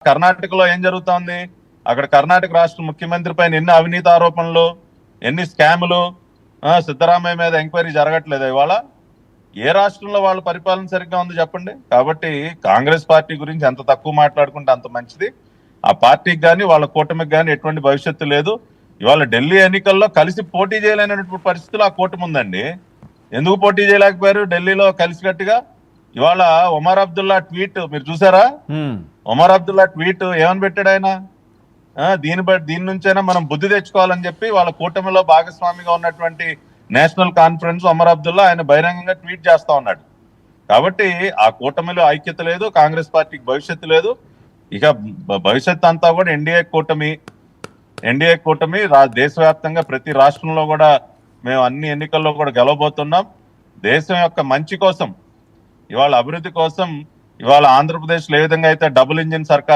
కర్ణాటకలో ఏం జరుగుతోంది? అక్కడ కర్ణాటక రాష్ట్ర ముఖ్యమంత్రి పైన ఎన్ని అవినీతి ఆరోపణలు, ఎన్ని స్కాములు, సిద్ధరామయ్య మీద ఎంక్వైరీ జరగట్లేదు. ఇవాళ ఏ రాష్ట్రంలో వాళ్ళ పరిపాలన సరిగ్గా ఉంది చెప్పండి. కాబట్టి కాంగ్రెస్ పార్టీ గురించి ఎంత తక్కువ మాట్లాడుకుంటే అంత మంచిది. ఆ పార్టీకి కానీ వాళ్ళ కూటమికి కానీ ఎటువంటి భవిష్యత్తు లేదు. ఇవాళ ఢిల్లీ ఎన్నికల్లో కలిసి పోటీ చేయలేనటువంటి పరిస్థితులు ఆ కూటమి ఉందండి. ఎందుకు పోటీ చేయలేకపోయారు ఢిల్లీలో కలిసికట్టుగా? ఇవాళ ఒమర్ అబ్దుల్లా ట్వీట్ మీరు చూసారా? ఒమర్ అబ్దుల్లా ట్వీట్ ఏమని పెట్టాడు ఆయన? దీని నుంచైనా మనం బుద్ధి తెచ్చుకోవాలని చెప్పి వాళ్ళ కూటమిలో భాగస్వామిగా ఉన్నటువంటి నేషనల్ కాన్ఫరెన్స్ ఒమర్ అబ్దుల్లా ఆయన బహిరంగంగా ట్వీట్ చేస్తా ఉన్నాడు. కాబట్టి ఆ కూటమిలో ఐక్యత లేదు, కాంగ్రెస్ పార్టీకి భవిష్యత్తు లేదు. ఇక భవిష్యత్ అంతా కూడా ఎన్డీఏ కూటమి దేశవ్యాప్తంగా ప్రతి రాష్ట్రంలో కూడా మేము అన్ని ఎన్నికల్లో కూడా గెలవబోతున్నాం. దేశం యొక్క మంచి కోసం, ఇవాళ అభివృద్ధి కోసం, ఇవాళ ఆంధ్రప్రదేశ్ లో ఏ విధంగా అయితే డబుల్ ఇంజిన్ సర్కార్